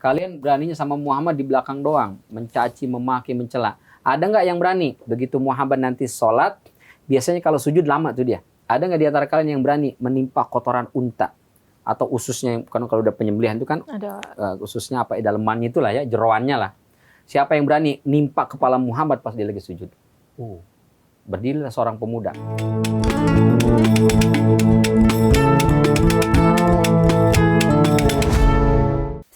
kalian beraninya sama Muhammad di belakang doang, mencaci, memaki, mencela. Ada nggak yang berani? Begitu Muhammad nanti sholat, biasanya kalau sujud lama tuh dia. Ada nggak di antara kalian yang berani menimpa kotoran unta atau ususnya? Kan kalau udah penyembelihan itu kan Ada. ususnya apa dalemannya itulah ya, jeroannya lah. Siapa yang berani nimpa kepala Muhammad pas dia lagi sujud? Berdirilah seorang pemuda.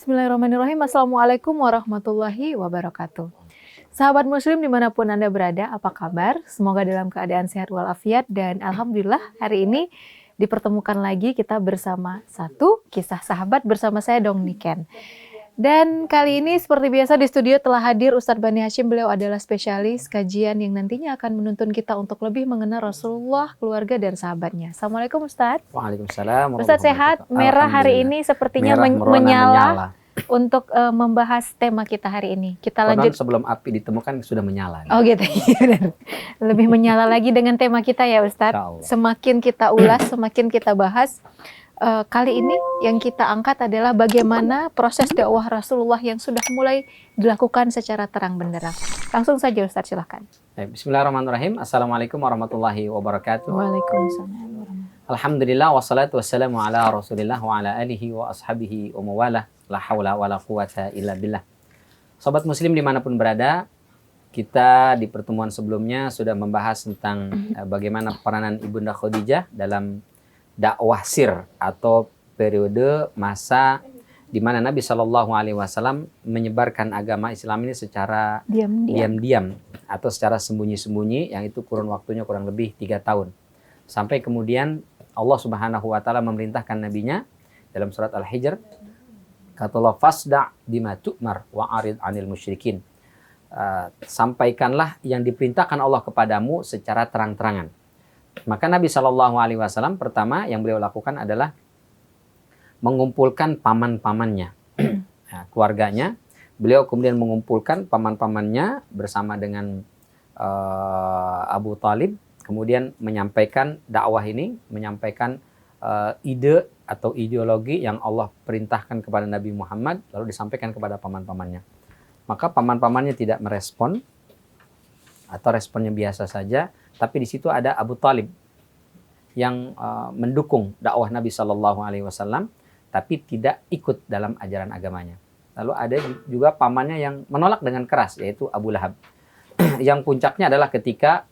Bismillahirrahmanirrahim. Assalamualaikum warahmatullahi wabarakatuh. Sahabat muslim dimanapun Anda berada, apa kabar? Semoga dalam keadaan sehat walafiat dan alhamdulillah hari ini dipertemukan lagi kita bersama satu kisah sahabat bersama saya Dong Niken. Dan kali ini seperti biasa di studio telah hadir Ustadz Bani Hashim. Beliau adalah spesialis kajian yang nantinya akan menuntun kita untuk lebih mengenal Rasulullah, keluarga dan sahabatnya. Assalamualaikum Ustadz. Waalaikumsalam. Ustadz sehat? Merah hari ini sepertinya menyala untuk membahas tema kita hari ini. Kita lanjut. Sebelum api ditemukan sudah menyala. Oh gitu. Lebih menyala lagi dengan tema kita ya Ustadz. Semakin kita ulas, semakin kita bahas. Kali ini yang kita angkat adalah bagaimana proses dakwah Rasulullah yang sudah mulai dilakukan secara terang benderang. Langsung saja Ustadz, silahkan. Bismillahirrahmanirrahim. Assalamualaikum warahmatullahi wabarakatuh. Waalaikumsalam. Alhamdulillah wassalatu wassalamu ala Rasulillah wa ala alihi wa ashabihi wa mawalah. La haula wa la quwata illa billah. Sobat muslim dimanapun berada, kita di pertemuan sebelumnya sudah membahas tentang bagaimana peranan Ibunda Khadijah dalam dakwah sir atau periode masa di mana Nabi Shallallahu Alaihi Wasallam menyebarkan agama Islam ini secara diam-diam atau secara sembunyi-sembunyi, yang itu kurun waktunya kurang lebih 3 tahun. Sampai kemudian Allah Subhanahu Wa Taala memerintahkan nabinya dalam surat Al-Hijr, kata Allah, fasda' bima tu'mar wa arid 'anil musyrikin. Sampaikanlah yang diperintahkan Allah kepadamu secara terang-terangan. Maka Nabi Shallallahu Alaihi Wasallam pertama yang beliau lakukan adalah mengumpulkan paman-pamannya, keluarganya. Beliau kemudian mengumpulkan paman-pamannya bersama dengan Abu Talib, kemudian menyampaikan dakwah ini, menyampaikan ide atau ideologi yang Allah perintahkan kepada Nabi Muhammad, lalu disampaikan kepada paman-pamannya. Maka paman-pamannya tidak merespon atau responnya biasa saja, tapi di situ ada Abu Talib yang mendukung dakwah Nabi Shallallahu Alaihi Wasallam, tapi tidak ikut dalam ajaran agamanya. Lalu ada juga pamannya yang menolak dengan keras, yaitu Abu Lahab. Yang puncaknya adalah ketika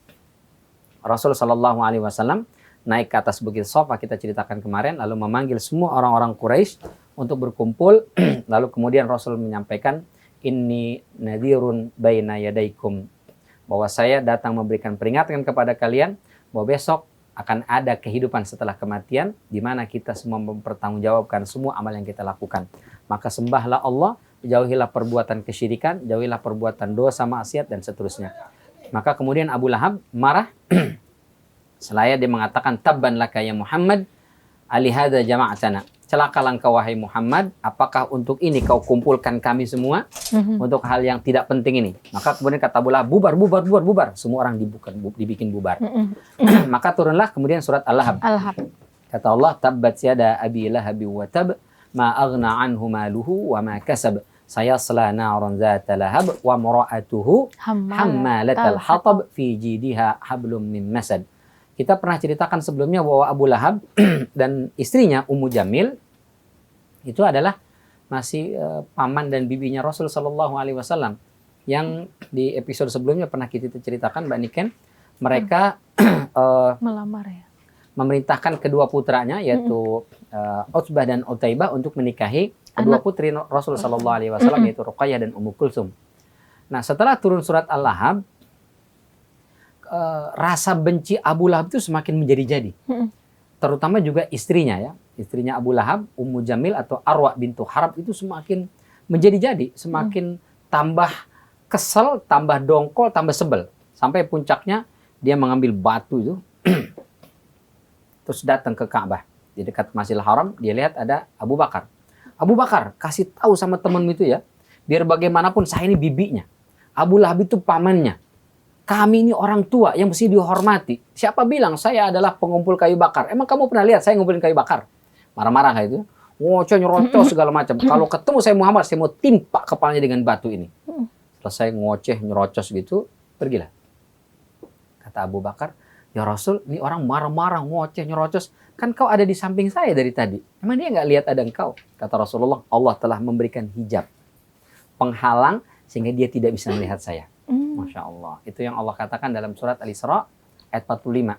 Rasul Shallallahu Alaihi Wasallam naik ke atas Bukit Shafa, kita ceritakan kemarin, lalu memanggil semua orang-orang Quraisy untuk berkumpul. Lalu kemudian Rasul menyampaikan, inni nadhirun baina yadaikum, bahwa saya datang memberikan peringatan kepada kalian bahwa besok akan ada kehidupan setelah kematian, di mana kita semua mempertanggungjawabkan semua amal yang kita lakukan. Maka sembahlah Allah, jauhilah perbuatan kesyirikan, jauhilah perbuatan dosa, maksiat, dan seterusnya. Maka kemudian Abu Lahab marah, selaya dia mengatakan, tabban laka ya Muhammad, alihada jama'atana. Celakalah engkau wahai Muhammad, apakah untuk ini kau kumpulkan kami semua untuk hal yang tidak penting ini? Maka kemudian kata Abu Lahab, bubar. Semua orang dibikin bubar. Maka turunlah kemudian surat Al-Lahab. Kata Allah, tabbat yada abi lahabi wa tab, ma aghna anhu maluhu wa ma kasab, sayasla naran zata lahab wa mara'atuhu hammalatal hatab fi jidiha hablum min masad. Kita pernah ceritakan sebelumnya bahwa Abu Lahab dan istrinya Ummu Jamil itu adalah masih paman dan bibinya Rasul Shallallahu Alaihi Wasallam, yang di episode sebelumnya pernah kita ceritakan, Mbak Niken, mereka melamar ya, memerintahkan kedua putranya yaitu Utbah dan Utaibah untuk menikahi kedua putri Rasul Shallallahu Alaihi Wasallam, yaitu Ruqayyah dan Ummu Kulsum. Nah, setelah turun surat Al-Lahab, rasa benci Abu Lahab itu semakin menjadi-jadi. Terutama juga istrinya ya. Istrinya Abu Lahab, Ummu Jamil atau Arwa bintu Harab itu semakin menjadi-jadi. Semakin tambah kesel, tambah dongkol, tambah sebel. Sampai puncaknya dia mengambil batu itu. Terus datang ke Ka'bah. Di dekat Masjidil Haram, dia lihat ada Abu Bakar. Abu Bakar, kasih tahu sama temanmu itu ya. Biar bagaimanapun saya ini bibinya. Abu Lahab itu pamannya. Kami ini orang tua yang mesti dihormati. Siapa bilang saya adalah pengumpul kayu bakar? Emang kamu pernah lihat saya ngumpulin kayu bakar? Marah-marah kayak itu. ngoceh nyerocos segala macam. Kalau ketemu saya Muhammad, saya mau timpa kepalanya dengan batu ini. Selesai ngoceh nyerocos gitu, pergilah. Kata Abu Bakar, ya Rasul, ini orang marah-marah ngoceh nyerocos, kan kau ada di samping saya dari tadi. Emang dia nggak lihat ada engkau? Kata Rasulullah, Allah telah memberikan hijab, penghalang, sehingga dia tidak bisa melihat saya. Masya Allah. Itu yang Allah katakan dalam surat Al-Isra ayat 45.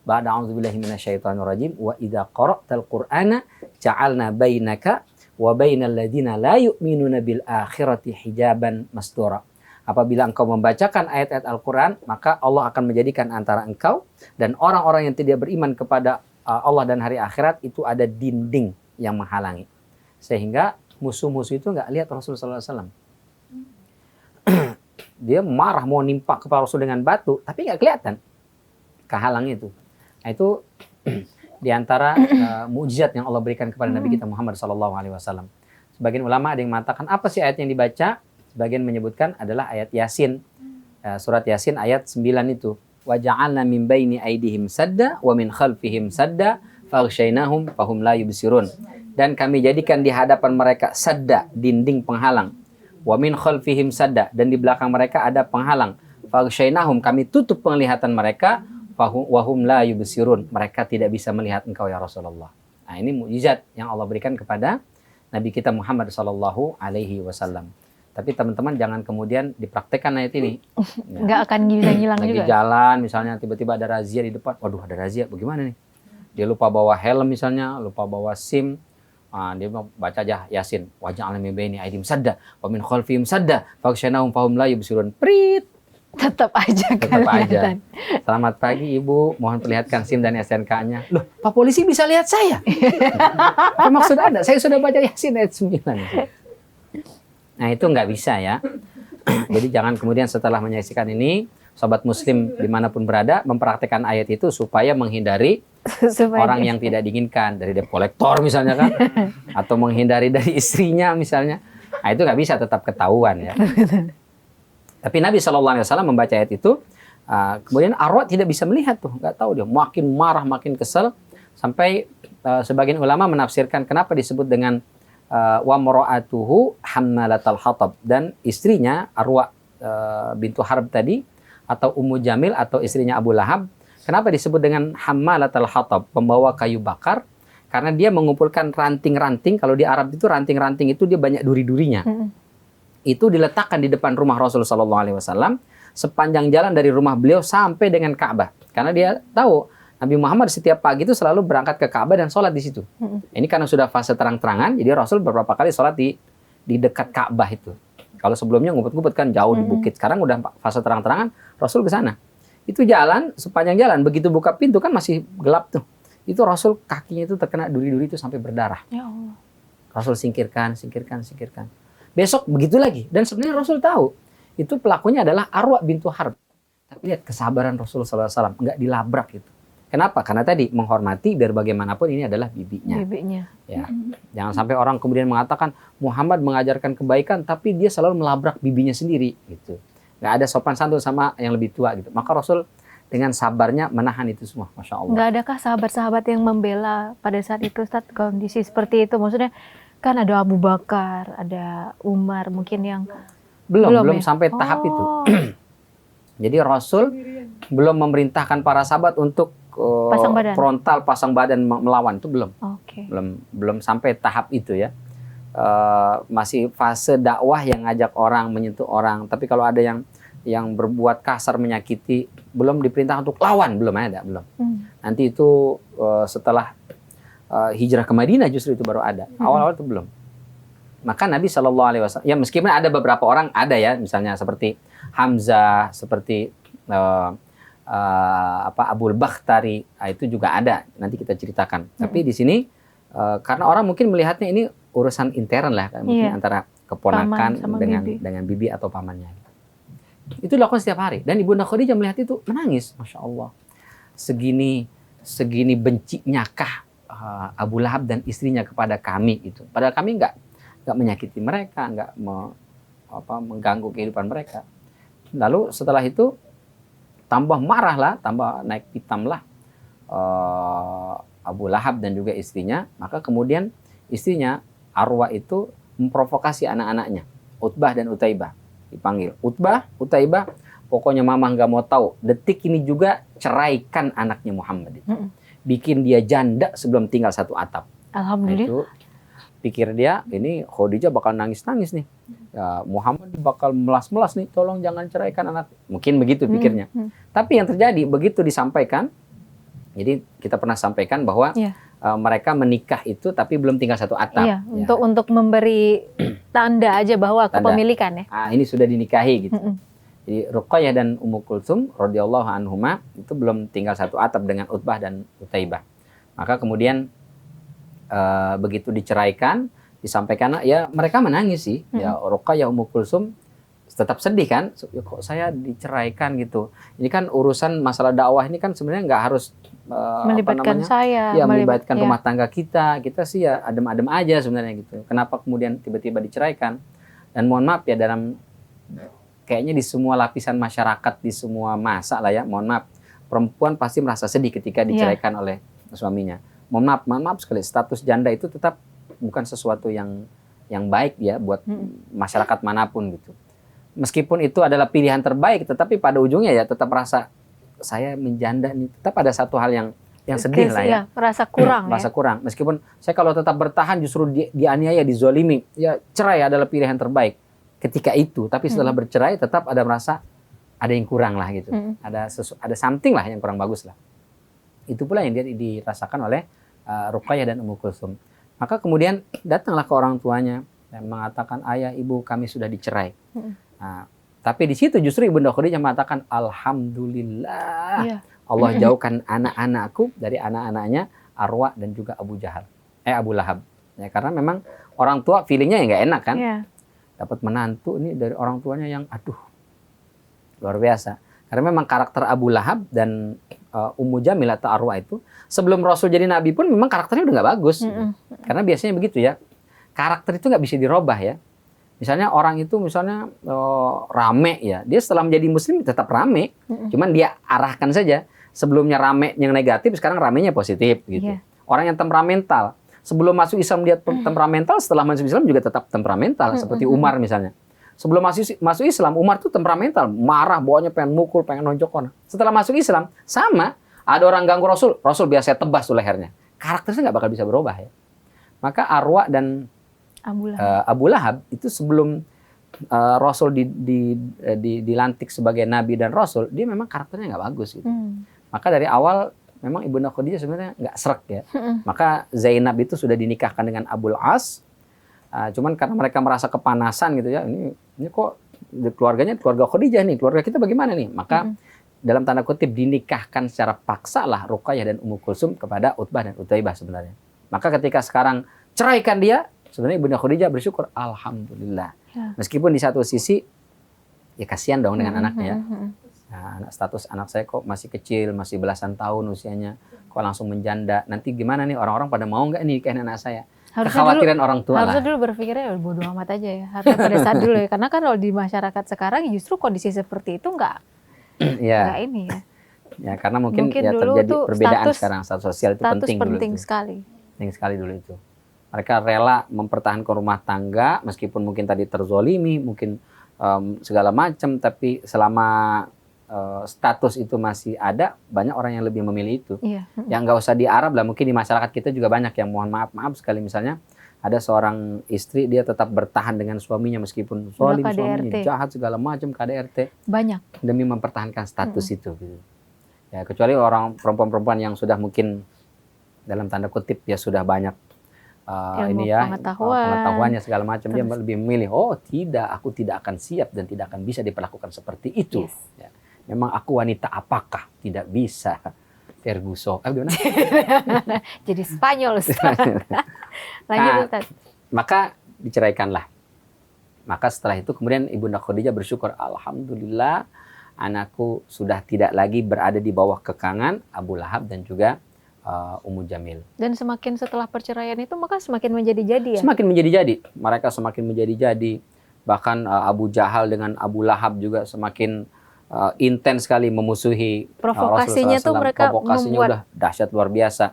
Ba'da a'udzubillahi minasyaitonirrajim wa idza qara'tal qur'ana ja'alna bainaka wa bainal ladzina la yu'minuna bil akhirati hijaban mastura. Apabila engkau membacakan ayat-ayat Al-Qur'an, maka Allah akan menjadikan antara engkau dan orang-orang yang tidak beriman kepada Allah dan hari akhirat itu ada dinding yang menghalangi. Sehingga musuh-musuh itu enggak lihat Rasulullah SAW. Dia marah mau nimpa kepala Rasul dengan batu, tapi nggak kelihatan kehalang itu. Nah, itu diantara mukjizat yang Allah berikan kepada Nabi kita Muhammad SAW. Sebagian ulama ada yang mengatakan apa sih ayat yang dibaca? Sebagian menyebutkan adalah ayat Yasin, surat Yasin ayat 9 itu. Wa ja'alna min baini aydihim sadda wa min khalfihim sadda faghshaynahum fahum la yubsirun. Dan kami jadikan di hadapan mereka sadda, dinding penghalang. Wa min khalfihim sadda, dan di belakang mereka ada penghalang. Faghshaynahum, kami tutup penglihatan mereka, wahum la yubsirun, mereka tidak bisa melihat engkau ya Rasulullah. Nah, ini mukjizat yang Allah berikan kepada Nabi kita Muhammad sallallahu alaihi wasallam. Tapi teman-teman jangan kemudian dipraktekkan ayat ini. Nggak akan bisa hilang juga. Lagi jalan misalnya tiba-tiba ada razia di depan. Waduh, ada razia, bagaimana nih? Dia lupa bawa helm misalnya, lupa bawa SIM. Dia baca aja Yasin, wajah alam ini aidim sadda, wa min khalfihim sadda, faghshaynahum fahum la yubsirun. Prit. Tetap aja Tetap aja. Selamat pagi Ibu, mohon perlihatkan SIM dan STNK-nya. Loh, Pak Polisi bisa lihat saya? Apa maksud Anda? Saya sudah baca Yasin ayat 9. Nah, itu nggak bisa ya. Jadi jangan kemudian setelah menyaksikan ini, sobat muslim dimanapun berada, mempraktekkan ayat itu supaya menghindari orang yang tidak diinginkan, dari debt collector misalnya kan, atau menghindari dari istrinya misalnya. Nah, itu nggak bisa, tetap ketahuan ya. Tapi Nabi SAW membaca ayat itu, kemudian arwah tidak bisa melihat tuh, nggak tahu dia, makin marah, makin kesel, sampai sebagian ulama menafsirkan kenapa disebut dengan wa mara'atuhu hammalatal hatab, dan istrinya Arwa bintu Harb tadi, atau Ummu Jamil atau istrinya Abu Lahab. Kenapa disebut dengan hammalatal hatab, pembawa kayu bakar? Karena dia mengumpulkan ranting-ranting. Kalau di Arab itu ranting-ranting itu dia banyak duri-durinya. Itu diletakkan di depan rumah Rasulullah SAW sepanjang jalan dari rumah beliau sampai dengan Ka'bah. Karena dia tahu Nabi Muhammad setiap pagi itu selalu berangkat ke Ka'bah dan sholat di situ. Ini karena sudah fase terang-terangan, jadi Rasul beberapa kali sholat di dekat Ka'bah itu. Kalau sebelumnya ngumpet-ngumpet kan jauh di bukit. Sekarang udah fase terang-terangan, Rasul ke sana. Itu jalan, sepanjang jalan, begitu buka pintu kan masih gelap tuh. Itu Rasul kakinya itu terkena duri-duri itu sampai berdarah. Ya Allah. Rasul singkirkan. Besok begitu lagi. Dan sebenarnya Rasul tahu, itu pelakunya adalah Arwa bintu Harb. Tapi lihat kesabaran Rasulullah SAW, nggak dilabrak itu. Kenapa? Karena tadi menghormati, biar bagaimanapun ini adalah bibinya. Ya. Jangan sampai orang kemudian mengatakan Muhammad mengajarkan kebaikan, tapi dia selalu melabrak bibinya sendiri. Gitu. Nggak ada sopan santun sama yang lebih tua. Gitu. Maka Rasul dengan sabarnya menahan itu semua. Masya Allah. Nggak adakah sahabat-sahabat yang membela pada saat itu, Ustaz, kondisi seperti itu? Maksudnya kan ada Abu Bakar, ada Umar, mungkin yang belum ya? sampai tahap itu. Jadi Rasul belum memerintahkan para sahabat untuk frontal pasang badan melawan, itu belum. Belum sampai tahap itu ya. Masih fase dakwah yang ngajak orang, menyentuh orang. Tapi kalau ada yang berbuat kasar, menyakiti, belum diperintah untuk lawan, belum ada, belum. Nanti itu setelah hijrah ke Madinah justru itu baru ada. Awal-awal itu belum. Maka Nabi SAW, ya meskipun ada beberapa orang ada ya, misalnya seperti Hamzah, seperti Abul Bakhtari, itu juga ada. Nanti kita ceritakan. Tapi di sini karena orang mungkin melihatnya ini urusan intern lah, mungkin antara keponakan dengan bibi atau pamannya. Itu dilakukan setiap hari. Dan Ibunda Khadijah melihat itu menangis, Masya Allah. Segini bencinyakah Abu Lahab dan istrinya kepada kami itu. Padahal kami nggak menyakiti mereka, nggak mengganggu kehidupan mereka. Lalu setelah itu tambah marah lah, tambah naik pitam lah Abu Lahab dan juga istrinya. Maka kemudian istrinya Arwa itu memprovokasi anak-anaknya, Utbah dan Utaibah. Dipanggil, Utbah, Utaibah, pokoknya mama nggak mau tahu. Detik ini juga ceraikan anaknya Muhammad itu. Bikin dia janda sebelum tinggal satu atap. Alhamdulillah. Itu pikir dia, ini Khadijah bakal nangis-nangis nih. Ya, Muhammad bakal melas-melas nih, tolong jangan ceraikan anak. Mungkin begitu pikirnya. Tapi yang terjadi, begitu disampaikan, jadi kita pernah sampaikan bahwa mereka menikah itu tapi belum tinggal satu atap. Iya, untuk memberi tanda aja bahwa Tanda. kepemilikan ya. Ini sudah dinikahi gitu. Jadi Ruqayyah dan Ummu Kulsum radhiyallahu anhuma itu belum tinggal satu atap dengan Utbah dan Utaibah. Maka kemudian begitu diceraikan, disampaikan, ya mereka menangis sih. Ya Ruqayyah, Ummu Kulsum tetap sedih kan, ya kok saya diceraikan gitu. Ini kan urusan masalah dakwah ini kan sebenarnya nggak harus melibatkan saya, ya melibatkan rumah tangga kita sih ya adem-adem aja sebenarnya gitu. Kenapa kemudian tiba-tiba diceraikan? Dan mohon maaf ya, dalam kayaknya di semua lapisan masyarakat, di semua masa lah ya, mohon maaf, perempuan pasti merasa sedih ketika diceraikan oleh suaminya. Mohon maaf sekali, status janda itu tetap bukan sesuatu yang baik ya buat masyarakat manapun gitu. Meskipun itu adalah pilihan terbaik, tetapi pada ujungnya ya tetap rasa saya menjanda nih, tetap ada satu hal yang sedih lah ya. Merasa kurang. Merasa kurang. Meskipun saya kalau tetap bertahan justru dianiaya, dizolimi, ya cerai adalah pilihan terbaik ketika itu. Tapi setelah bercerai tetap ada merasa ada yang kurang lah gitu. Ada something lah yang kurang bagus lah. Itu pula yang dia dirasakan oleh Ruqayyah dan Ummu Kulsum. Maka kemudian datanglah ke orang tuanya dan mengatakan, ayah, ibu, kami sudah dicerai. Nah, tapi di situ justru Ibunda Khadijah mengatakan, alhamdulillah, Allah jauhkan anak-anakku dari anak-anaknya Arwa dan juga Abu Lahab. Ya, karena memang orang tua feelingnya ya nggak enak kan, dapat menantu ini dari orang tuanya yang aduh luar biasa. Karena memang karakter Abu Lahab dan Ummu Jamil atau Arwa itu sebelum Rasul jadi Nabi pun memang karakternya udah nggak bagus. Karena biasanya begitu ya, karakter itu nggak bisa dirubah ya. Misalnya orang itu rame ya, dia setelah menjadi muslim tetap rame, cuman dia arahkan saja. Sebelumnya rame yang negatif, sekarang ramenya positif gitu. Orang yang temperamental, sebelum masuk Islam dia temperamental, setelah masuk Islam juga tetap temperamental, seperti Umar misalnya. Sebelum masuk Islam, Umar tuh temperamental, marah, bawanya pengen mukul, pengen nonjok orang. Setelah masuk Islam, sama, ada orang ganggu Rasul biasa tebas tuh lehernya. Karakternya nggak bakal bisa berubah ya. Maka Arwa dan Abu Lahab itu sebelum Rasul dilantik sebagai Nabi dan Rasul, dia memang karakternya nggak bagus gitu. Maka dari awal memang Ibunda Khadijah sebenarnya nggak srek ya. Maka Zainab itu sudah dinikahkan dengan Abul As. Cuman karena mereka merasa kepanasan gitu ya, ini kok keluarganya keluarga Khadijah nih, keluarga kita bagaimana nih? Maka dalam tanda kutip dinikahkan secara paksa lah Ruqayyah dan Ummu Kulsum kepada Utbah dan Utaibah sebenarnya. Maka ketika sekarang ceraikan dia, sebenarnya Ibunda Khadijah bersyukur, alhamdulillah. Meskipun di satu sisi ya kasihan dong dengan anaknya ya. Nah, status anak saya kok masih kecil, masih belasan tahun usianya, kok langsung menjanda. Nanti gimana nih orang-orang pada mau nggak nih nikahin anak saya? Kekhawatiran orang tua lah. Harusnya dulu berpikirnya bodo amat aja ya. Harusnya pada saat dulu ya. Karena kan kalau di masyarakat sekarang justru kondisi seperti itu nggak ini ya. Ya karena mungkin ya terjadi perbedaan sekarang, status sosial itu penting dulu. Penting sekali dulu itu. Mereka rela mempertahankan rumah tangga meskipun mungkin tadi terzolimi, mungkin segala macam, tapi selama status itu masih ada, banyak orang yang lebih memilih itu. Yang nggak usah di Arab lah, mungkin di masyarakat kita juga banyak yang mohon maaf sekali, misalnya ada seorang istri dia tetap bertahan dengan suaminya meskipun zalim, suaminya jahat segala macam, KDRT, banyak demi mempertahankan status itu gitu. Ya kecuali orang perempuan-perempuan yang sudah mungkin dalam tanda kutip ya sudah banyak pengetahuannya segala macam, dia lebih memilih, oh tidak, aku tidak akan siap dan tidak akan bisa diperlakukan seperti itu. Ya. Memang aku wanita apakah? Tidak bisa. Ferguson. Jadi Spanyol. Lanjut Ustaz. Maka diceraikanlah. Maka setelah itu kemudian Ibunda Khadijah bersyukur, alhamdulillah anakku sudah tidak lagi berada di bawah kekangan Abu Lahab dan juga Ummu Jamil. Dan semakin setelah perceraian itu maka semakin menjadi-jadi ya? Semakin menjadi-jadi. Mereka semakin menjadi-jadi. Bahkan Abu Jahal dengan Abu Lahab juga semakin intens sekali memusuhi provokasinya tuh mereka provokasinya udah dahsyat luar biasa.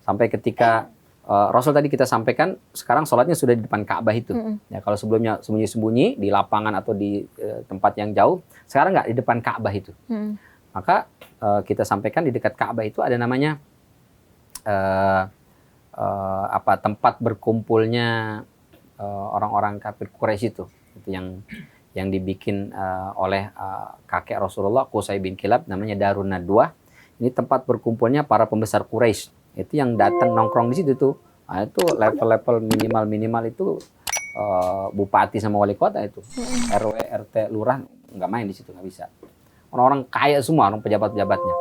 Sampai ketika Rasul tadi kita sampaikan sekarang sholatnya sudah di depan Ka'bah itu. Ya, kalau sebelumnya sembunyi-sembunyi di lapangan atau di tempat yang jauh, sekarang nggak di depan Ka'bah itu. Maka kita sampaikan di dekat Ka'bah itu ada namanya tempat berkumpulnya orang-orang kafir Quraisy itu yang dibikin oleh kakek Rasulullah Qusay bin Kilab, namanya Darun Nadwah. Ini tempat berkumpulnya para pembesar Quraisy. Itu yang datang nongkrong di situ tuh. Nah, itu level-level minimal itu bupati sama wali kota itu. RW, RT, lurah nggak main di situ, nggak bisa. Orang-orang kaya semua, orang pejabat-pejabatnya.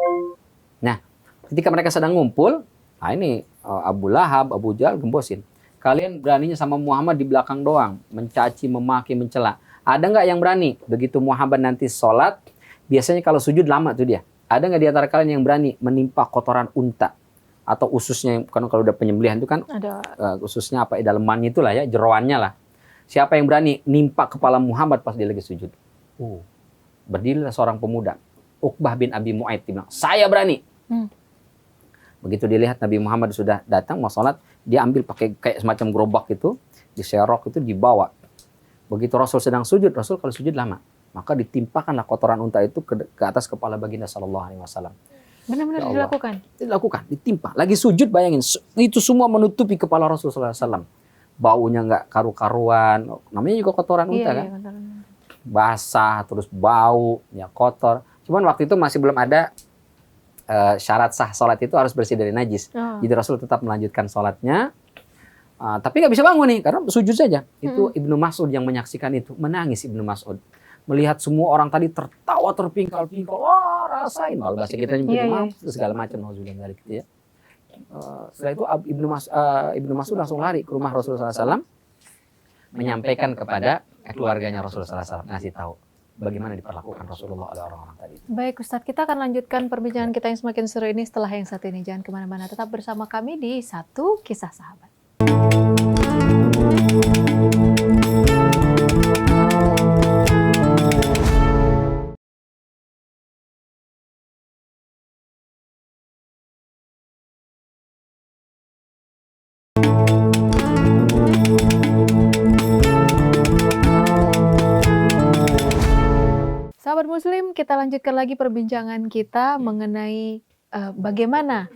Nah, ketika mereka sedang ngumpul, nah ini Abu Lahab, Abu Jahal gembosin. Kalian beraninya sama Muhammad di belakang doang, mencaci, memaki, mencela. Ada nggak yang berani? Begitu Muhammad nanti sholat, biasanya kalau sujud lama tuh dia. Ada nggak di antara kalian yang berani menimpa kotoran unta? Atau ususnya, kan kalau udah penyembelihan itu kan ususnya apa, dalemannya itulah ya, jeroannya lah. Siapa yang berani nimpa kepala Muhammad pas dia lagi sujud? Berdirilah seorang pemuda, Uqbah bin Abi Mu'ayth, dia bilang, saya berani. Begitu dilihat Nabi Muhammad sudah datang mau sholat, dia ambil pakai kayak semacam gerobak itu, diserok itu, dibawa. Begitu Rasul sedang sujud, Rasul kalau sujud lama, maka ditimpakanlah kotoran unta itu ke atas kepala baginda sallallahu alaihi wasallam. Benar-benar Ya dilakukan, ditimpa. Lagi sujud, bayangin, itu semua menutupi kepala Rasul sallallahu alaihi wasallam. Baunya nggak karu-karuan, namanya juga kotoran unta kan. Basah, terus bau, ya kotor. Cuman waktu itu masih belum ada syarat sah sholat itu harus bersih dari najis. Jadi Rasul tetap melanjutkan sholatnya. Tapi nggak bisa bangun nih, karena sujud saja. Itu Ibnu Mas'ud yang menyaksikan itu. Menangis Ibnu Mas'ud. Melihat semua orang tadi tertawa terpingkal-pingkal. Wah, rasain. Kalau bahasa kita segala macam. Gitu ya. Setelah itu Ibnu Mas'ud langsung lari ke rumah Rasulullah SAW. Menyampaikan kepada keluarganya Rasulullah SAW. Ngasih tahu bagaimana diperlakukan Rasulullah oleh orang-orang tadi. Baik Ustadz, kita akan lanjutkan perbincangan kita yang semakin seru ini setelah yang satu ini. Jangan kemana-mana, tetap bersama kami di Satu Kisah Sahabat. Sahabat Muslim, kita lanjutkan lagi perbincangan kita mengenai bagaimana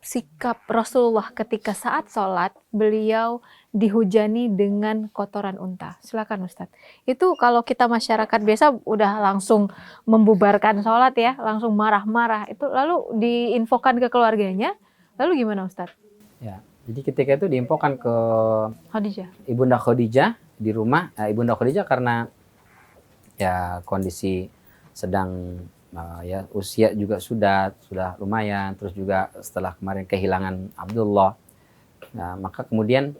sikap Rasulullah ketika saat sholat beliau dihujani dengan kotoran unta. Silakan Ustadz. Itu kalau kita masyarakat biasa udah langsung membubarkan sholat ya, langsung marah-marah. Itu lalu diinfokan ke keluarganya. Lalu gimana Ustadz? Ya, jadi ketika itu diinfokan ke Ibunda Khadijah di rumah. Ibunda Khadijah karena ya kondisi sedang ya usia juga sudah lumayan, terus juga setelah kemarin kehilangan Abdullah, nah maka kemudian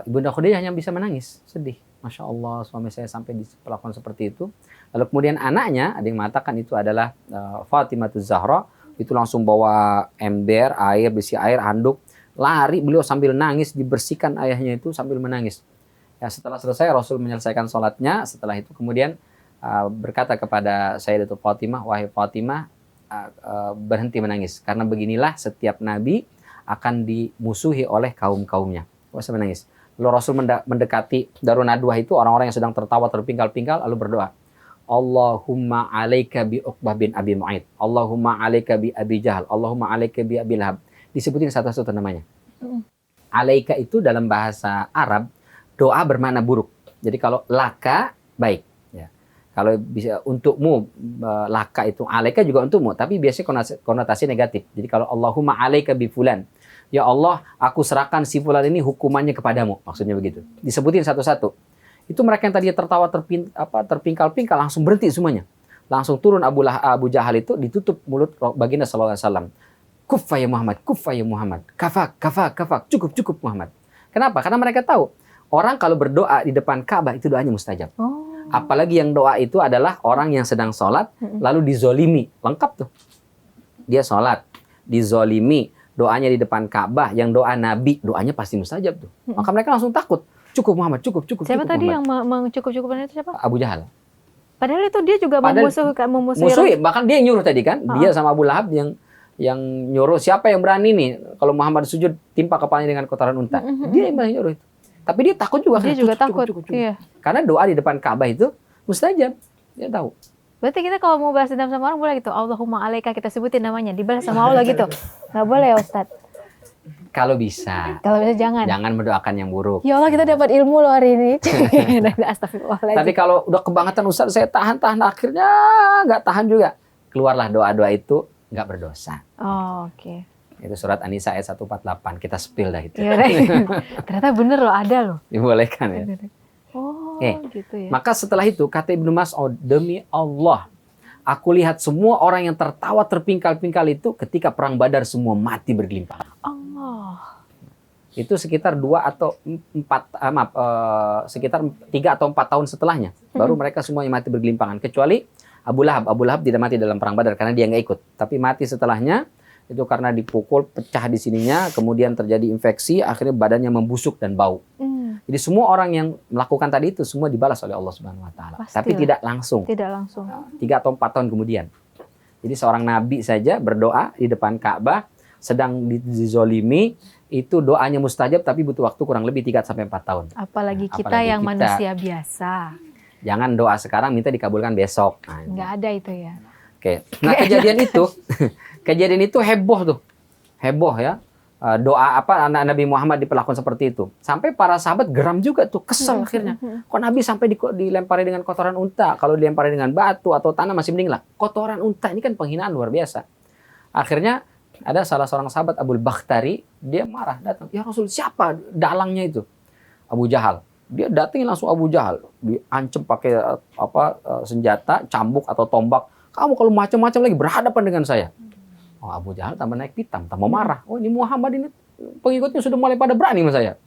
Ibunda Khadijah hanya bisa menangis, sedih. Masya Allah, suami saya sampai diperlakukan seperti itu. Lalu kemudian anaknya, ada yang mengatakan itu adalah Fatimah Zahra, itu langsung bawa ember air, besi air, handuk, lari beliau sambil nangis, dibersihkan ayahnya itu sambil menangis. Ya, setelah selesai Rasul menyelesaikan sholatnya, setelah itu kemudian berkata kepada Sayyidatul Fatimah, wahai Fatimah, berhenti menangis. Karena beginilah setiap nabi akan dimusuhi oleh kaum-kaumnya. Gak usah menangis. Lalu Rasul mendekati Darun Nadwah itu, orang-orang yang sedang tertawa terpingkal-pingkal, lalu berdoa, Allahumma alaika bi Uqbah bin Abi Mu'ayth, Allahumma alaika bi Abi Jahal, Allahumma alaika bi Abi Lahab. Disebutin satu-satu namanya. Alaika itu dalam bahasa Arab, doa bermakna buruk. Jadi kalau laka, baik. Kalau bisa untukmu, laka itu, alaika juga untukmu, tapi biasanya konotasi negatif. Jadi kalau Allahumma alaika bi fulan, ya Allah, aku serahkan si fulan ini hukumannya kepadamu, maksudnya begitu. Disebutin satu-satu. Itu mereka yang tadinya tertawa terpingkal-pingkal langsung berhenti semuanya. Langsung turun Abu Jahal itu, ditutup mulut baginda sallallahu alaihi wasallam. Kuffa ya Muhammad, kuffa ya Muhammad. Kafak, cukup Muhammad. Kenapa? Karena mereka tahu orang kalau berdoa di depan Ka'bah itu doanya mustajab. Apalagi yang doa itu adalah orang yang sedang sholat, lalu dizolimi. Lengkap tuh. Dia sholat, dizolimi, doanya di depan Ka'bah, yang doa Nabi, doanya pasti mustajab tuh. Maka mereka langsung takut. Cukup Muhammad, cukup. Siapa tadi Muhammad. yang mencukup-cukupkan itu siapa? Abu Jahal. Padahal itu dia juga memusuhi. Bahkan dia yang nyuruh tadi kan. Dia sama Abu Lahab yang yang nyuruh, siapa yang berani nih kalau Muhammad sujud timpa kepalanya dengan kotoran unta. Dia yang berani nyuruh itu. Tapi dia takut juga. Dia juga takut. Iya. Karena doa di depan Ka'bah itu mustajab. Dia tahu. Berarti kita kalau mau balas dendam sama orang boleh gitu. Allahumma alaika, kita sebutin namanya, dibalas sama Allah gitu. Nggak boleh ya Ustadz? Kalau bisa. Kalau bisa jangan. Jangan mendoakan yang buruk. Ya Allah, kita dapat ilmu loh hari ini. Astagfirullahaladzim. Tapi kalau udah kebangetan Ustadz, saya tahan akhirnya nggak tahan juga. Keluarlah doa-doa itu nggak berdosa. Oh, oke. Itu surat An-Nisa ayat 148. Kita spill dah itu. Ya, ternyata bener loh, ada loh. Dibolehkan ya. Oh, gitu ya. Maka setelah itu kata Ibnu Mas'ud, demi Allah, aku lihat semua orang yang tertawa terpingkal-pingkal itu ketika perang Badar semua mati bergelimpang. Allah. Itu sekitar 2 atau 4 sekitar 3 atau 4 tahun setelahnya baru mereka semuanya mati bergelimpangan, kecuali Abu Lahab. Abu Lahab tidak mati dalam perang Badar karena dia nggak ikut, tapi mati setelahnya itu karena dipukul, pecah di sininya, kemudian terjadi infeksi, akhirnya badannya membusuk dan bau. Jadi semua orang yang melakukan tadi itu semua dibalas oleh Allah Subhanahu wa taala. Tapi tidak langsung. Tidak langsung. 3 atau 4 tahun kemudian. Jadi seorang nabi saja berdoa di depan Ka'bah sedang dizolimi, itu doanya mustajab tapi butuh waktu kurang lebih 3 sampai 4 tahun. Apalagi kita yang manusia biasa. Jangan doa sekarang minta dikabulkan besok. Nah, nggak ada itu ya. Oke. Nah, kejadian itu heboh tuh. Heboh ya. Doa apa anak Nabi Muhammad diperlakukan seperti itu. Sampai para sahabat geram juga tuh, kesel akhirnya. Kok Nabi sampai dilempari dengan kotoran unta? Kalau dilempari dengan batu atau tanah masih mending lah. Kotoran unta ini kan penghinaan luar biasa. Akhirnya ada salah seorang sahabat Abu Bakhtari, dia marah datang. Ya Rasul, siapa dalangnya itu? Abu Jahal. Dia datengin langsung Abu Jahal, diancam pakai senjata, cambuk atau tombak. Kamu kalau macam-macam lagi berhadapan dengan saya. Oh, Abu Jahal tambah naik pitam, tambah marah. Oh, ini Muhammad ini pengikutnya sudah mulai pada berani sama saya.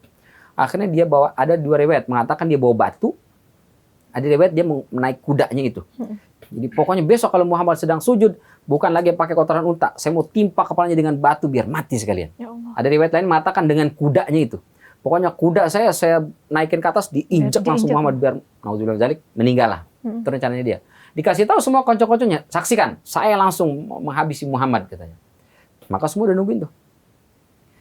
Akhirnya dia bawa, ada 2 riwayat mengatakan dia bawa batu, ada riwayat dia menaik kudanya itu. Jadi pokoknya besok kalau Muhammad sedang sujud, bukan lagi pakai kotoran unta, saya mau timpa kepalanya dengan batu biar mati sekalian. Ya Allah. Ada riwayat lain mengatakan dengan kudanya itu. Pokoknya kuda saya naikin ke atas, diinjek langsung Muhammad biar naudzubillah dzalik meninggal lah. Itu rencananya dia. Dikasih tahu semua konco-konconya, saksikan, saya langsung menghabisi Muhammad katanya. Maka semua udah nungguin tuh.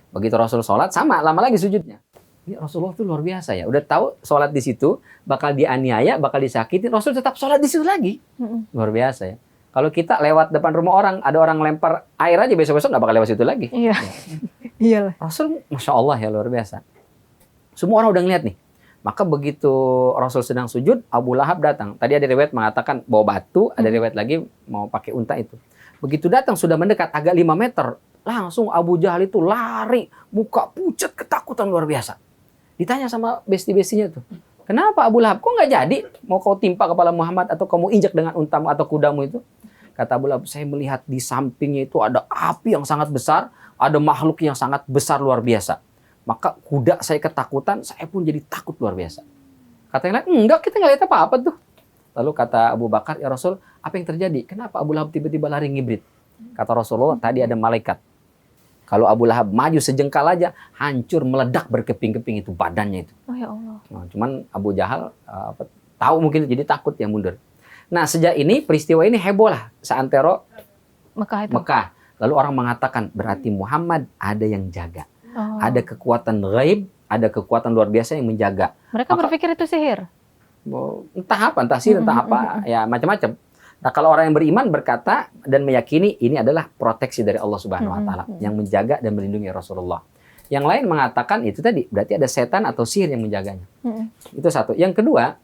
Begitu Rasul sholat, sama lama lagi sujudnya. Ini Rasulullah tuh luar biasa ya. Udah tahu sholat di situ bakal dianiaya, bakal disakitin, Rasul tetap sholat di situ lagi. Luar biasa ya. Kalau kita lewat depan rumah orang, ada orang lempar air aja, besok-besok nggak bakal lewat situ lagi. Iya. Iyalah. Rasul, masya Allah ya, luar biasa. Semua orang udah ngeliat nih. Maka begitu Rasul sedang sujud, Abu Lahab datang. Tadi ada riwayat mengatakan bawa batu, ada riwayat lagi mau pakai unta itu. Begitu datang sudah mendekat agak 5 meter, langsung Abu Jahal itu lari, muka pucat, ketakutan luar biasa. Ditanya sama besti-bestinya tuh, kenapa Abu Lahab? Kok nggak jadi? Mau kau timpa kepala Muhammad atau kamu injak dengan untamu atau kudamu itu? Kata Abu Lahab, saya melihat di sampingnya itu ada api yang sangat besar, ada makhluk yang sangat besar luar biasa. Maka kuda saya ketakutan, saya pun jadi takut luar biasa. Kata yang lain, enggak, kita nggak lihat apa-apa tuh. Lalu kata Abu Bakar, ya Rasul, apa yang terjadi? Kenapa Abu Lahab tiba-tiba lari ngibrit? Kata Rasulullah, tadi ada malaikat. Kalau Abu Lahab maju sejengkal aja, hancur, meledak berkeping-keping itu badannya itu. Oh ya Allah. Nah, cuman Abu Jahal tahu mungkin jadi takut ya mundur. Nah sejak ini peristiwa ini heboh lah seantero Mekah itu. Mekah. Lalu orang mengatakan berarti Muhammad ada yang jaga. Oh. Ada kekuatan gaib, ada kekuatan luar biasa yang menjaga. Mereka berpikir itu sihir. Entah apa, entah sihir, entah apa, ya macam-macam. Nah, kalau orang yang beriman berkata dan meyakini ini adalah proteksi dari Allah Subhanahu wa taala yang menjaga dan melindungi Rasulullah. Yang lain mengatakan itu tadi berarti ada setan atau sihir yang menjaganya. Itu satu. Yang kedua,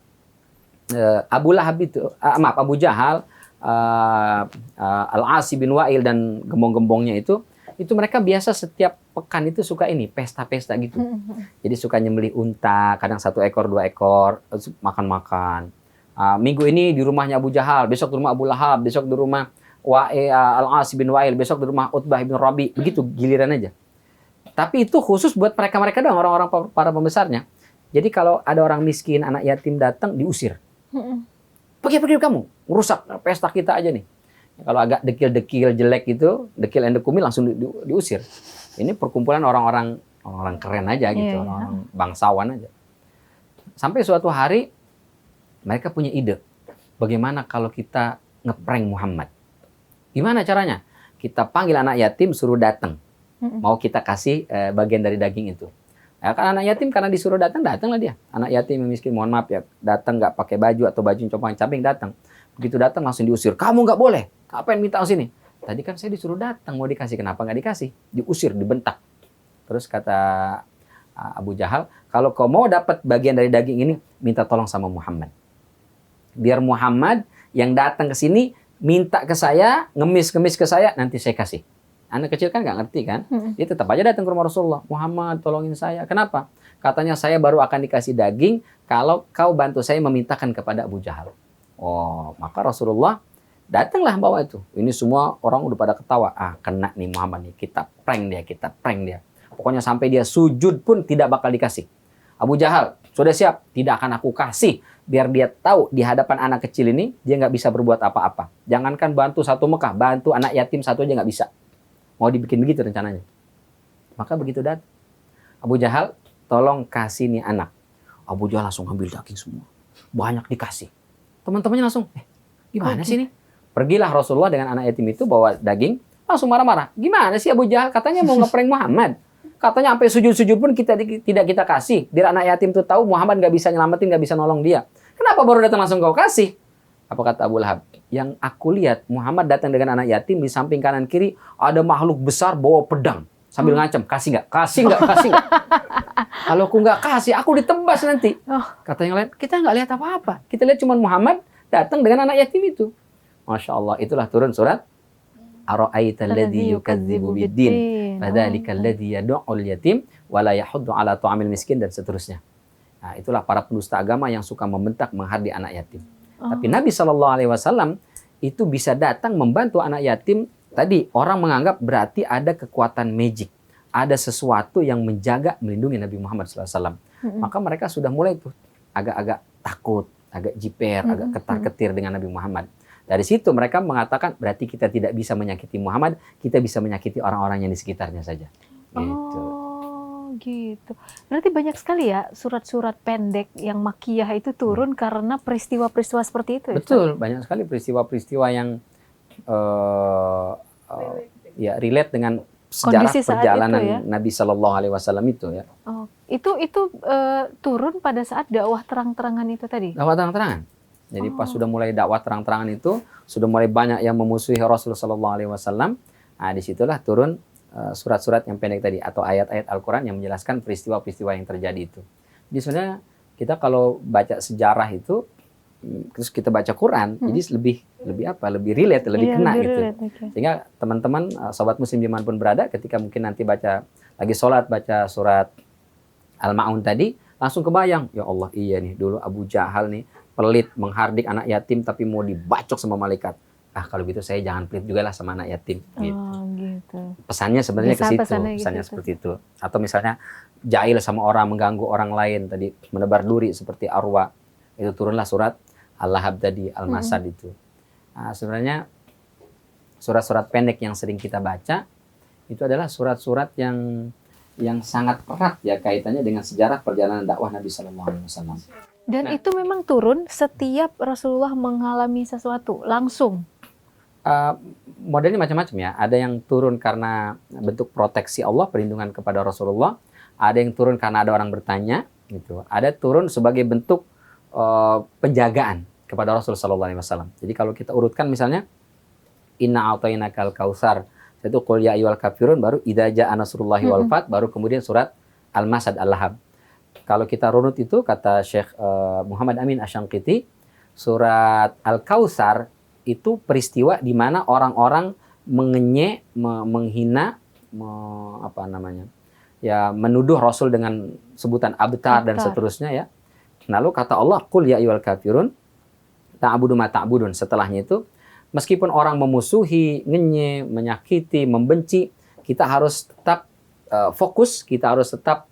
Abu Lahab itu, Abu Jahal, Al-As bin Wa'il dan gembong-gembongnya itu mereka biasa setiap pekan itu suka ini pesta-pesta gitu. Jadi suka nyembelih unta, kadang 1 ekor 2 ekor, makan-makan. Minggu ini di rumahnya Abu Jahal, besok di rumah Abu Lahab, besok di rumah Al-As bin Wa'il, besok di rumah Utbah bin Rabi, begitu giliran aja. Tapi itu khusus buat mereka-mereka doang, orang-orang para pembesarnya. Jadi kalau ada orang miskin, anak yatim datang, diusir. Pergi kamu, merusak pesta kita aja nih. Kalau agak dekil-dekil jelek gitu, dekil and dekumi langsung diusir. Ini perkumpulan orang-orang keren aja gitu, orang bangsawan aja. Sampai suatu hari mereka punya ide, bagaimana kalau kita ngeprank Muhammad? Gimana caranya? kita panggil anak yatim suruh datang. Mau kita kasih bagian dari daging itu. Ya, kan anak yatim karena disuruh datanglah dia. Anak yatim yang miskin, mohon maaf ya, datang nggak pakai baju atau baju compang-camping datang. Begitu datang langsung diusir. Kamu nggak boleh. Apa yang minta sini? Tadi kan saya disuruh datang mau dikasih, kenapa nggak dikasih? Diusir, dibentak. Terus kata Abu Jahal, kalau kau mau dapat bagian dari daging ini, minta tolong sama Muhammad. Biar Muhammad yang datang ke sini minta ke saya, ngemis-ngemis ke saya, nanti saya kasih. Anak kecil kan nggak ngerti kan? Dia tetap aja datang ke rumah Rasulullah. Muhammad, tolongin saya. Kenapa? Katanya saya baru akan dikasih daging kalau kau bantu saya memintakan kepada Abu Jahal. Oh, maka Rasulullah datanglah bawa itu. Ini semua orang udah pada ketawa. Ah, kena nih Muhammad nih. Kita prank dia. Pokoknya sampai dia sujud pun tidak bakal dikasih. Abu Jahal, sudah siap? Tidak akan aku kasih. Biar dia tahu di hadapan anak kecil ini, dia nggak bisa berbuat apa-apa. Jangankan bantu satu Mekah, bantu anak yatim satu aja nggak bisa. Mau dibikin begitu rencananya. Maka begitu datang. Abu Jahal, tolong kasih nih anak. Abu Jahal langsung ambil daging semua. Banyak dikasih. Teman-temannya langsung, gimana sih ini? Pergilah Rasulullah dengan anak yatim itu bawa daging, langsung marah-marah. Gimana sih Abu Jahal? Katanya mau ngeprank Muhammad. Katanya sampai sujud-sujud pun tidak kita kasih. Biar anak yatim itu tahu Muhammad nggak bisa nyelamatin, nggak bisa nolong dia. Kenapa baru datang langsung kau kasih? Apa kata Abu Lahab? Yang aku lihat Muhammad datang dengan anak yatim, di samping kanan kiri ada makhluk besar bawa pedang sambil ngancam, kasih nggak? Kalau aku nggak kasih, aku ditebas nanti. Kata yang lain, kita nggak lihat apa-apa. Kita lihat cuma Muhammad datang dengan anak yatim itu. Masya Allah, itulah turun surat Ara'aita alladhi yukadzibu biddin fadzalika alladhi yad'ul yatim wa la yahuddu ala ta'amil miskin, dan seterusnya. Nah, itulah para pendusta agama yang suka membentak, menghardi anak yatim. Tapi Nabi SAW itu bisa datang membantu anak yatim. Tadi orang menganggap berarti ada kekuatan magic. Ada sesuatu yang menjaga, melindungi Nabi Muhammad SAW. Maka mereka sudah mulai tuh agak-agak takut, agak jiper, agak ketar-ketir dengan Nabi Muhammad. Dari situ mereka mengatakan berarti kita tidak bisa menyakiti Muhammad, kita bisa menyakiti orang-orang yang di sekitarnya saja. Gitu. Gitu. Berarti banyak sekali ya surat-surat pendek yang makiyah itu turun karena peristiwa-peristiwa seperti itu ya? Betul, banyak sekali peristiwa-peristiwa yang ya relate dengan sejarah perjalanan itu, ya? Nabi Shallallahu Alaihi Wasallam itu ya. Oh, itu turun pada saat dakwah terang-terangan itu tadi? Dakwah terang-terangan. Jadi pas sudah mulai dakwah terang-terangan itu, sudah mulai banyak yang memusuhi Rasulullah Shallallahu Alaihi Wasallam. Nah, disitulah turun surat-surat yang pendek tadi atau ayat-ayat Al-Quran yang menjelaskan peristiwa-peristiwa yang terjadi itu. Jadi sebenarnya kita kalau baca sejarah itu, terus kita baca Quran, jadi lebih relate, lebih kena gitu. Okay. Sehingga teman-teman, sobat muslim dimanapun berada, ketika mungkin nanti baca lagi sholat, baca surat Al-Ma'un tadi, langsung kebayang, ya Allah iya nih, dulu Abu Jahal nih, pelit, menghardik anak yatim tapi mau dibacok sama malaikat. Ah kalau gitu saya jangan pelit juga lah sama anak yatim. Gitu. Pesannya sebenarnya ke situ, pesannya gitu. Seperti itu. Atau misalnya jahil sama orang, mengganggu orang lain tadi, menebar duri seperti Arwa, itu turunlah surat Al-Lahab tadi, Al-Masad itu. Nah, sebenarnya surat-surat pendek yang sering kita baca itu adalah surat-surat yang sangat erat ya kaitannya dengan sejarah perjalanan dakwah Nabi Sallallahu Alaihi Wasallam. Dan itu memang turun setiap Rasulullah mengalami sesuatu langsung. Modelnya macam-macam ya. Ada yang turun karena bentuk proteksi Allah, perlindungan kepada Rasulullah. Ada yang turun karena ada orang bertanya, gitu. Ada turun sebagai bentuk penjagaan kepada Rasul Sallallahu Alaihi Wasallam. Jadi kalau kita urutkan misalnya, Inna a'tainakal kautsar, itu qul ya ayyuhal kafirun, baru idza jaa nasrullahi wal fath, baru kemudian surat Al-Masad, Al-Lahab. Kalau kita runut itu kata Syekh Muhammad Amin Asy-Syanqiti, surat Al-Kautsar itu peristiwa di mana orang-orang menghina, menuduh Rasul dengan sebutan abtar dan seterusnya ya. Lalu kata Allah, qul ya ayyuhal kafirun ta'budu ma ta'budun. Setelahnya itu, meskipun orang memusuhi, menyakiti, membenci, kita harus tetap fokus, kita harus tetap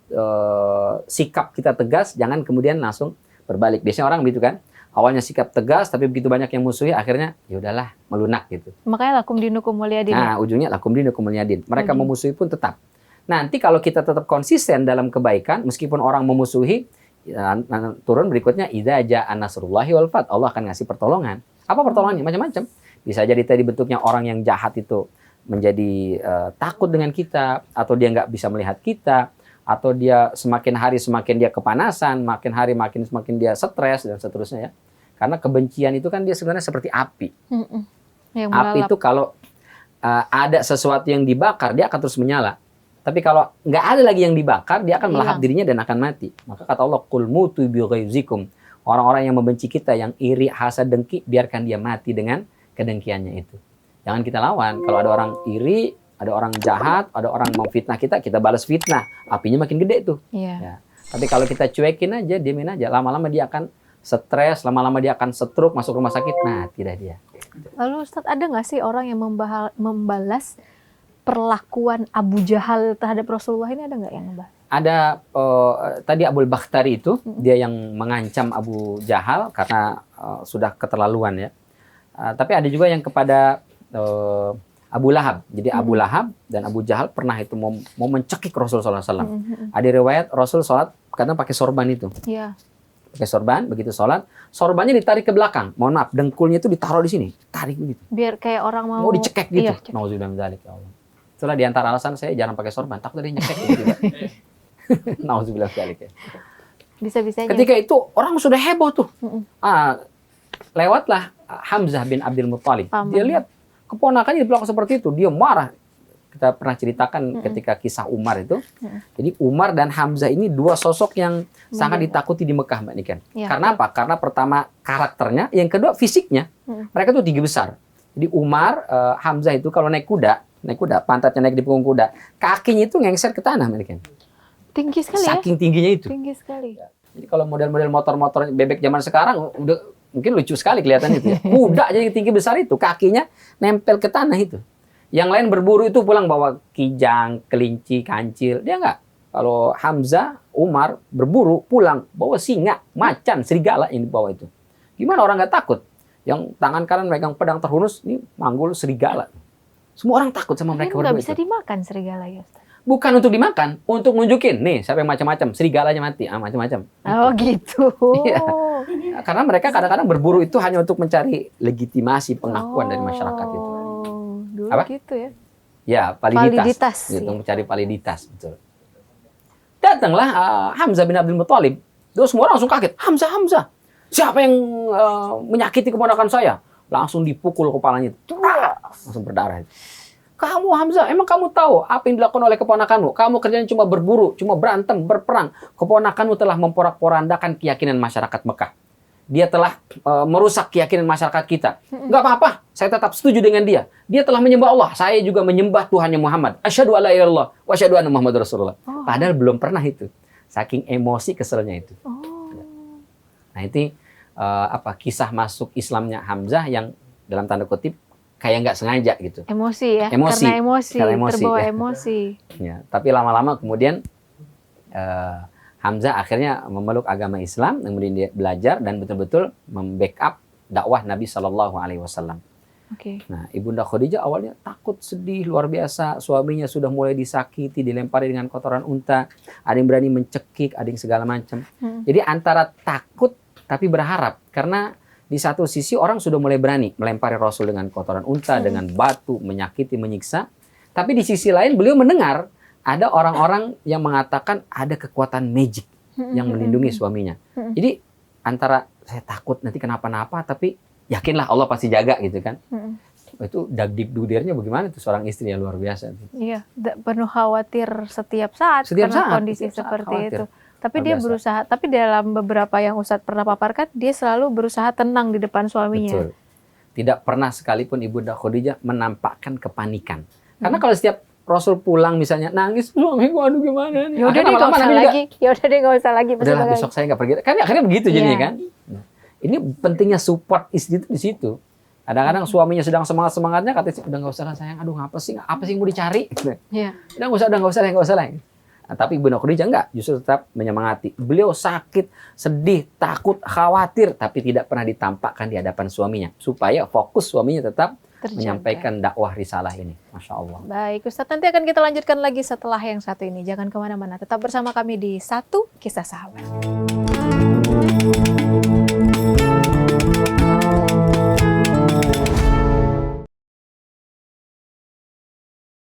sikap kita tegas, jangan kemudian langsung berbalik. Biasanya orang begitu kan, awalnya sikap tegas, tapi begitu banyak yang musuhi, akhirnya ya udahlah melunak gitu. Makanya lakum dinukum waliyadin. Nah, ujungnya lakum dinukum waliyadin. Mereka memusuhi pun tetap. Nanti kalau kita tetap konsisten dalam kebaikan, meskipun orang memusuhi, ya, turun berikutnya idza jaa nasrullahi wal fath. Allah akan ngasih pertolongan. Apa pertolongannya? Macam-macam. Bisa jadi tadi bentuknya orang yang jahat itu menjadi takut dengan kita, atau dia nggak bisa melihat kita, atau dia semakin hari semakin dia kepanasan, makin hari semakin dia stres dan seterusnya ya. Karena kebencian itu kan dia sebenarnya seperti api. Yang Api melalap. itu kalau ada sesuatu yang dibakar, dia akan terus menyala. Tapi kalau nggak ada lagi yang dibakar, dia akan melahap Hilang. dirinya dan akan mati. Maka kata Allah, qul mutu bi ghaizikum. Orang-orang yang membenci kita, yang iri, hasad, dengki, biarkan dia mati dengan kedengkiannya itu. Jangan kita lawan. Kalau ada orang iri, ada orang jahat, ada orang mau fitnah kita balas fitnah. Apinya makin gede tuh. Iya. Ya. Tapi kalau kita cuekin aja, diemin aja, lama-lama dia akan stres, lama-lama dia akan stroke, masuk rumah sakit, mati dah dia. Lalu Ustadz, ada nggak sih orang yang membalas perlakuan Abu Jahal terhadap Rasulullah ini, ada nggak yang ngebahas? Ada tadi Abul Bakhtari itu, dia yang mengancam Abu Jahal karena sudah keterlaluan ya. Tapi ada juga yang kepada Abu Lahab. Jadi Abu Lahab dan Abu Jahal pernah itu mau mencekik Rasul SAW. Ada riwayat Rasul sholat karena pakai sorban itu. Iya. Pakai sorban, begitu sholat, sorbannya ditarik ke belakang. Mohon maaf, dengkulnya itu ditaruh di sini, tarik begitu. Biar kayak orang mau dicekek gitu. Iya, cekek. Nauzubillah min dzalik, ya Allah. Itulah di antara alasan saya jarang pakai sorban, takut ada yang nyekek gitu. Nauzubillah min dzalik ya. Bisa-bisanya. Ketika itu orang sudah heboh tuh. Lewatlah Hamzah bin Abdul Muttalib. Paman. Dia lihat keponakannya diperlakukan seperti itu, dia marah. Kita pernah ceritakan ketika kisah Umar itu. Jadi Umar dan Hamzah ini dua sosok yang sangat ditakuti di Mekah, Mbak Niken. Ya, Karena apa? Karena pertama karakternya, yang kedua fisiknya. Mereka tuh tinggi besar. Jadi Umar, Hamzah itu kalau naik kuda, pantatnya naik di punggung kuda, kakinya itu ngengser ke tanah, Mbak Niken. Tinggi sekali ya. Saking tingginya itu. Tinggi sekali. Jadi kalau model-model motor-motor bebek zaman sekarang udah mungkin lucu sekali kelihatan itu ya. Kuda jadi tinggi besar itu, kakinya nempel ke tanah itu. Yang lain berburu itu pulang bawa kijang, kelinci, kancil. Dia enggak. Kalau Hamzah, Umar berburu pulang bawa singa, macan, serigala yang dibawa itu. Gimana orang nggak takut? Yang tangan kanan megang pedang terhunus, ini manggul serigala. Semua orang takut sama mereka Nggak berdua bisa itu. dimakan serigala ya Ustaz? Bukan untuk dimakan, untuk nunjukin. Nih, siapa yang macam-macam, serigalanya mati, macam-macam. Oh gitu. Iya. Karena mereka kadang-kadang berburu itu hanya untuk mencari legitimasi pengakuan dari masyarakat itu. Dulu Apa? gitu ya. Ya, validitas. Validitas, Gitu, iya. mencari validitas, betul. Datanglah Hamzah bin Abdul Muttalib. Terus semua orang langsung kaget. Hamzah. Siapa yang menyakiti keponakan saya? Langsung dipukul kepalanya. Langsung berdarah. Kamu Hamzah, emang kamu tahu apa yang dilakukan oleh keponakanmu? Kamu kerjanya cuma berburu, cuma berantem, berperang. Keponakanmu telah memporak-porandakan keyakinan masyarakat Mekah. Dia telah merusak keyakinan masyarakat kita. Enggak apa-apa, saya tetap setuju dengan dia. Dia telah menyembah Allah, saya juga menyembah Tuhannya Muhammad. Asyhadu alla ilaha illallah wa asyhadu anna Muhammadar Rasulullah. Padahal belum pernah itu. Saking emosi keselnya itu. Nah, itu kisah masuk Islamnya Hamzah yang dalam tanda kutip kayak nggak sengaja gitu. Emosi ya. Emosi. Karena Karena emosi, terbawa ya. emosi. Ya, tapi lama-lama kemudian Hamzah akhirnya memeluk agama Islam, kemudian dia belajar dan betul-betul membackup dakwah Nabi Shallallahu Alaihi Wasallam. Oke. Nah, Ibunda Khadijah awalnya takut, sedih luar biasa. Suaminya sudah mulai disakiti, dilempari dengan kotoran unta. Ada yang berani mencekik, ada yang segala macam. Jadi antara takut tapi berharap, karena di satu sisi orang sudah mulai berani melempari Rasul dengan kotoran unta, dengan batu, menyakiti, menyiksa. Tapi di sisi lain beliau mendengar ada orang-orang yang mengatakan ada kekuatan magic yang melindungi suaminya. Jadi antara saya takut nanti kenapa-napa, tapi yakinlah Allah pasti jaga gitu kan. Itu dagdik-dudirnya bagaimana tuh seorang istri yang luar biasa. Iya, penuh khawatir setiap saat karena kondisi setiap saat seperti khawatir. itu. Tapi Luar dia biasa. berusaha, tapi dalam beberapa yang Ustadz pernah paparkan, dia selalu berusaha tenang di depan suaminya. Betul. Tidak pernah sekalipun Ibunda Khadijah menampakkan kepanikan. Karena kalau setiap Rasul pulang misalnya nangis, suamiku aduh gimana nih. Ya udah deh nggak usah lagi. Ya udah deh nggak usah lagi. Udahlah besok saya nggak pergi. Kan akhirnya begitu jadinya Iya. kan. Nah, ini pentingnya support istri itu di situ. Kadang-kadang suaminya sedang semangat-semangatnya katanya udah nggak usah lah sayang. Aduh apa sih yang mau dicari? Iya. Udah nggak usah lah. Nah, tapi Ibunda Khadijah enggak, justru tetap menyemangati. Beliau sakit, sedih, takut, khawatir, tapi tidak pernah ditampakkan di hadapan suaminya. Supaya fokus suaminya tetap Terjaga. menyampaikan dakwah risalah ini. Masya Allah. Baik, Ustadz, nanti akan kita lanjutkan lagi setelah yang satu ini. Jangan kemana-mana, tetap bersama kami di Satu Kisah Sahabat.